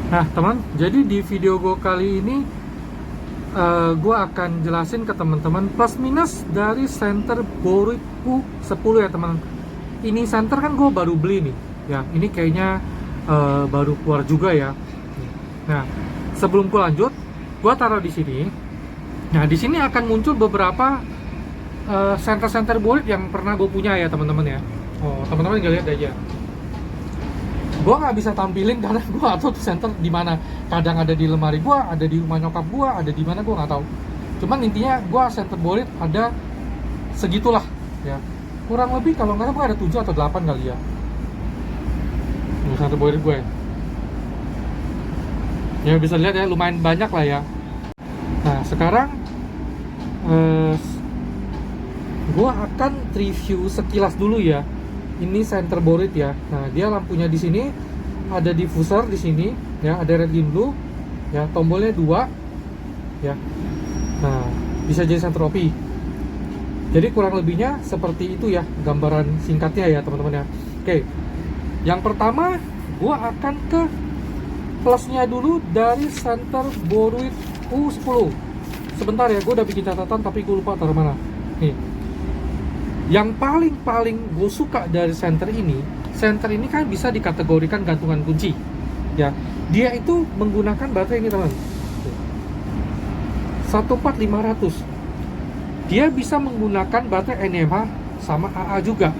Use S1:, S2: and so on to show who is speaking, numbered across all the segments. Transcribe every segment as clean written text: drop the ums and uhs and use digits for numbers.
S1: Nah teman, jadi di video gue kali ini gue akan jelasin ke teman-teman plus minus dari senter Borit U10 ya teman. Ini senter kan gue baru beli nih, ya ini kayaknya baru keluar juga ya. Nah sebelum gue lanjut, gue taruh di sini. Nah di sini akan muncul beberapa senter-senter Borit yang pernah gue punya ya teman-teman ya. Oh teman-teman nggak lihat aja. Gue nggak bisa tampilin karena gue nggak tahu tuh center di mana. Kadang ada di lemari gue, ada di rumah nyokap gue, ada di mana gue nggak tahu. Cuman intinya gue center Borit ada segitulah ya, kurang lebih kalau nggak salah gue ada 7 atau 8 kali ya center Borit gue ya, bisa lihat ya lumayan banyak lah ya. Nah sekarang gue akan review sekilas dulu ya. Ini center Borit ya. Nah, dia lampunya di sini ada diffuser di sini ya, ada red green blue ya, tombolnya 2 ya. Nah, bisa jadi center OP. Jadi kurang lebihnya seperti itu ya gambaran singkatnya ya teman-teman ya. Oke. Yang pertama, gua akan ke plusnya dulu dari center Borit U10. Sebentar ya, gua udah bikin catatan tapi gue lupa taruh mana. Nih. Yang paling gue suka dari center ini kan bisa dikategorikan gantungan kunci ya. Dia itu menggunakan baterai ini teman, 14500. Dia bisa menggunakan baterai NMH sama AA juga.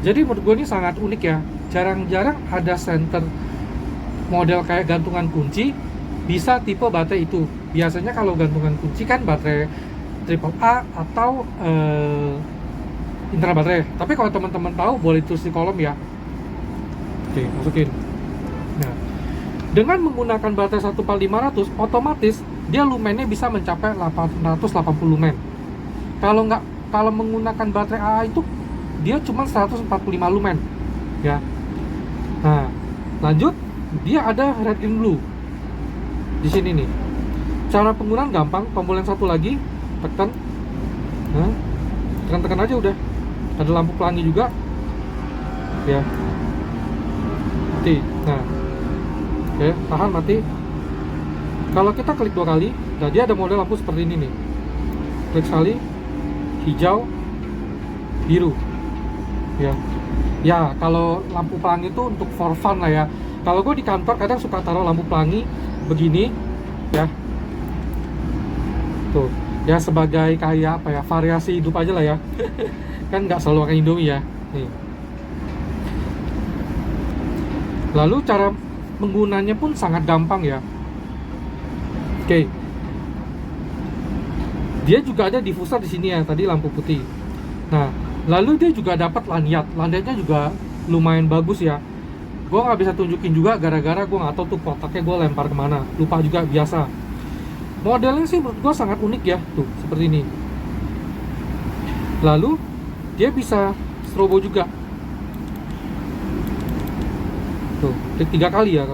S1: Jadi menurut gue ini sangat unik ya. Jarang-jarang ada center model kayak gantungan kunci bisa tipe baterai itu. Biasanya kalau gantungan kunci kan baterai triple A atau internal baterai. Tapi kalau teman-teman tahu boleh tulis di kolom ya. Oke, masukin. Nah, dengan menggunakan baterai 14500 otomatis dia lumennya bisa mencapai 880 lumen. Kalau menggunakan baterai AA itu dia cuma 145 lumen ya. Nah, lanjut dia ada red and blue di sini nih. Cara penggunaan gampang, tombol yang satu lagi tekan. Nah, tekan-tekan aja udah. Ada lampu pelangi juga ya, mati. Nah oke, tahan, mati. Kalau kita klik 2 kali, nah dia ada model lampu seperti ini nih. Klik sekali, hijau, biru ya. Ya kalau lampu pelangi itu untuk for fun lah ya. Kalau gue di kantor kadang suka taruh lampu pelangi begini ya, tuh ya, sebagai kayak apa ya, variasi hidup aja lah ya. Kan nggak selalu makan Indomie ya. Nih. Lalu cara menggunanya pun sangat gampang ya. Oke. Dia juga ada diffuser di sini ya, tadi lampu putih. Nah, lalu dia juga dapat lanyard. Lanyardnya juga lumayan bagus ya. Gue nggak bisa tunjukin juga gara-gara gue nggak tahu tuh kotaknya gue lempar kemana. Lupa juga biasa. Modelnya sih menurut gue sangat unik ya, tuh seperti ini. Lalu dia bisa strobo juga. Tuh, klik 3 kali ya.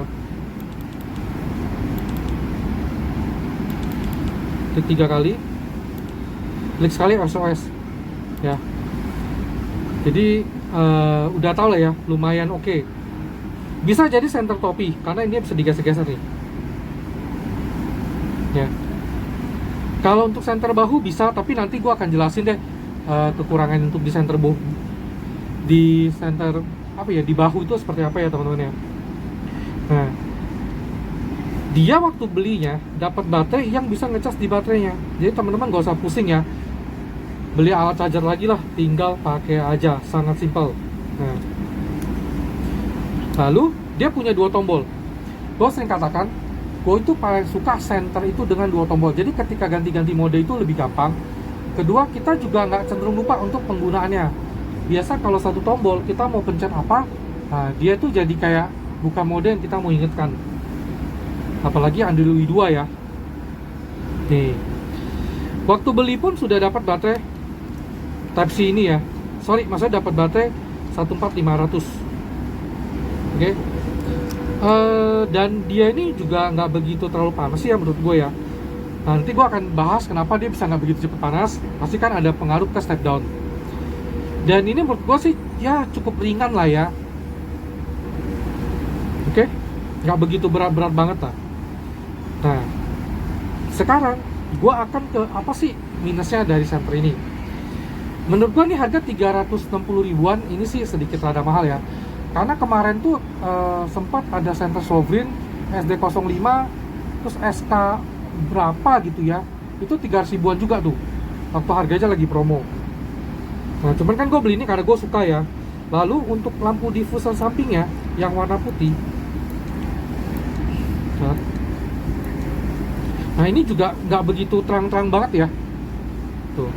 S1: Klik 3 kali. Klik sekali SOS. Ya. Jadi udah tau lah ya, lumayan oke. Bisa jadi center topi karena ini bisa digeser-geser nih. Ya. Kalau untuk center bahu bisa, tapi nanti gua akan jelasin deh kekurangan untuk di center apa ya, di bahu itu seperti apa ya teman-teman ya. Nah, dia waktu belinya dapat baterai yang bisa ngecas di baterainya. Jadi teman-teman gak usah pusing ya, beli alat charger lagi lah, tinggal pakai aja, sangat simpel. Nah, lalu dia punya 2 tombol. Gue sering katakan, gue itu paling suka center itu dengan 2 tombol. Jadi ketika ganti-ganti mode itu lebih gampang. Kedua, kita juga nggak cenderung lupa untuk penggunaannya. Biasa kalau 1 tombol kita mau pencet apa, nah dia tuh jadi kayak buka mode yang kita mau ingetkan. Apalagi Android UI 2 ya. Nih, waktu beli pun sudah dapat baterai Type C ini ya. Sorry, maksudnya dapat baterai 14500. Oke. Dan dia ini juga nggak begitu terlalu panas sih ya menurut gue ya. Nanti gue akan bahas kenapa dia bisa nggak begitu cepat panas. Pasti kan ada pengaruh ke step down. Dan ini menurut gue sih ya cukup ringan lah ya. Oke. nggak begitu berat-berat banget lah. Nah, sekarang gue akan ke apa sih minusnya dari senter ini. Menurut gue nih harga 360 ribuan ini sih sedikit rada mahal ya, karena kemarin tuh sempat ada senter Sovereign SD05 terus SK berapa gitu ya, itu 300 ribuan juga tuh waktu harganya lagi promo. Nah cuman kan gue beli ini karena gue suka ya. Lalu untuk lampu diffuser sampingnya yang warna putih, nah ini juga nggak begitu terang-terang banget ya. Tuh,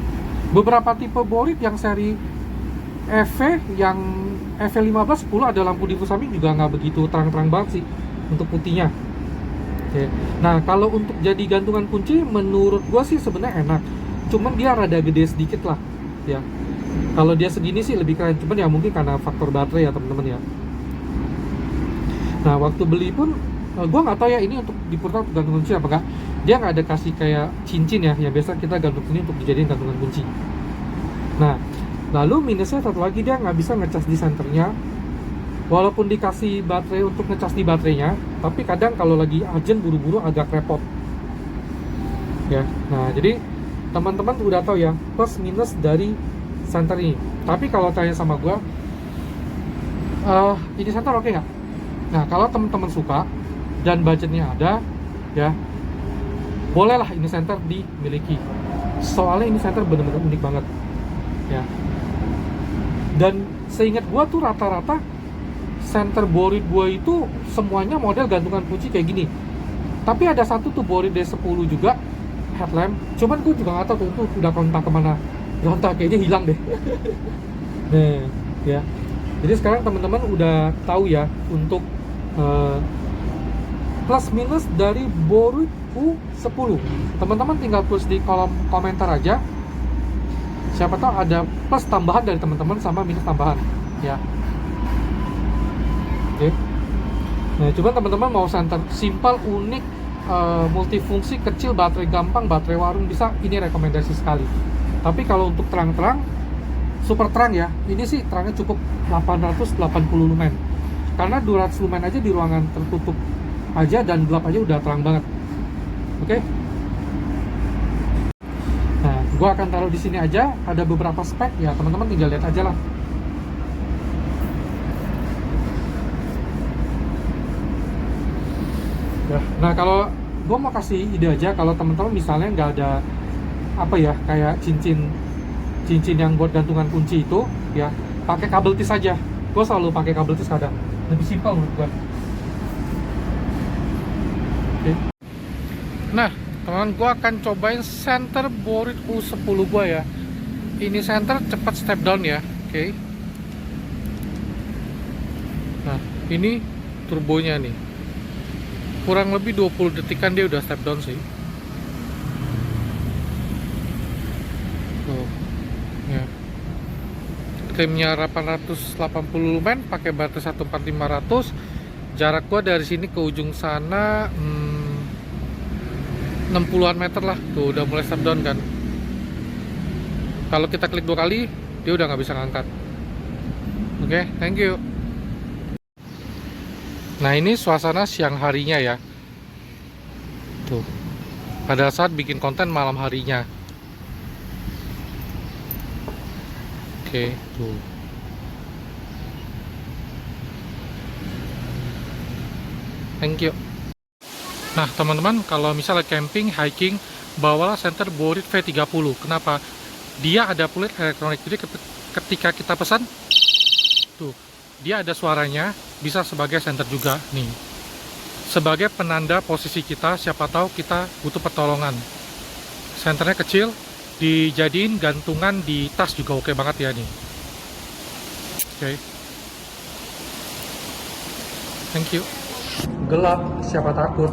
S1: beberapa tipe Borit yang seri EV, yang EV15 10 ada lampu diffuser samping juga nggak begitu terang-terang banget sih untuk putihnya. Oke. Nah kalau untuk jadi gantungan kunci menurut gua sih sebenarnya enak, cuman dia rada gede sedikit lah ya. Kalau dia segini sih lebih keren, cuman ya mungkin karena faktor baterai ya teman-teman ya. Nah waktu beli pun gua nggak tahu ya ini untuk dipurta untuk gantungan kunci apa enggak. Dia nggak ada kasih kayak cincin ya, yang biasa kita gantung ini untuk dijadiin gantungan kunci. Nah lalu minusnya satu lagi, dia nggak bisa ngecas di senternya. Walaupun dikasih baterai untuk ngecas di baterainya, tapi kadang kalau lagi urgent buru-buru agak repot ya. Nah jadi teman-teman udah tahu ya plus minus dari senter ini. Tapi kalau tanya sama gua, ini senter oke nggak? Nah kalau teman-teman suka dan budgetnya ada ya, bolehlah ini center dimiliki. Soalnya ini center bener-bener unik banget ya. Dan seingat gua tuh rata-rata center Borit gua itu semuanya model gantungan kunci kayak gini. Tapi ada satu tuh Borit D10 juga headlamp, cuman gua juga nggak tahu tuh itu udah kontak kemana. Kontak kayaknya hilang deh. Nah ya, jadi sekarang teman-teman udah tahu ya untuk plus minus dari Borit U10. Teman-teman tinggal tulis di kolom komentar aja, siapa tahu ada plus tambahan dari teman-teman sama minus tambahan ya. Oke. Nah cuman teman-teman mau center simpel, unik, multifungsi, kecil, baterai gampang, baterai warung bisa, ini rekomendasi sekali. Tapi kalau untuk terang-terang, super terang ya, ini sih terangnya cukup 880 lumen. Karena 200 lumen aja di ruangan tertutup aja dan gelap aja udah terang banget. Oke. Nah, gua akan taruh di sini aja. Ada beberapa spek ya, teman-teman tinggal lihat aja lah. Ya. Nah, kalau gua mau kasih ide aja, kalau teman-teman misalnya nggak ada apa ya kayak cincin yang buat gantungan kunci itu ya, pakai kabel tis aja. Gue selalu pakai kabel tis kadang, lebih simpel menurut gue. Oke. Nah teman-teman, gue akan cobain center Borit U10 gue ya. Ini center cepat step down ya. Oke. Nah ini turbonya nih, kurang lebih 20 detikan dia udah step down sih. Tuh ya, klemnya 880 lumen, pakai baterai 14500. Jarak gua dari sini ke ujung sana 60-an meter lah. Tuh udah mulai step down kan. Kalau kita klik 2 kali dia udah nggak bisa ngangkat. Oke, thank you. Nah ini suasana siang harinya ya. Tuh, pada saat bikin konten malam harinya. Oke, tuh. Thank you. Nah teman-teman, kalau misalnya camping, hiking, bawalah center Borit V30. Kenapa? Dia ada pulet elektronik, jadi ketika kita pesan, tuh, dia ada suaranya, bisa sebagai center juga nih, sebagai penanda posisi kita, siapa tahu kita butuh pertolongan. Senternya kecil, dijadiin gantungan di tas juga oke banget ya nih. Oke. Thank you. Gelap, siapa takut.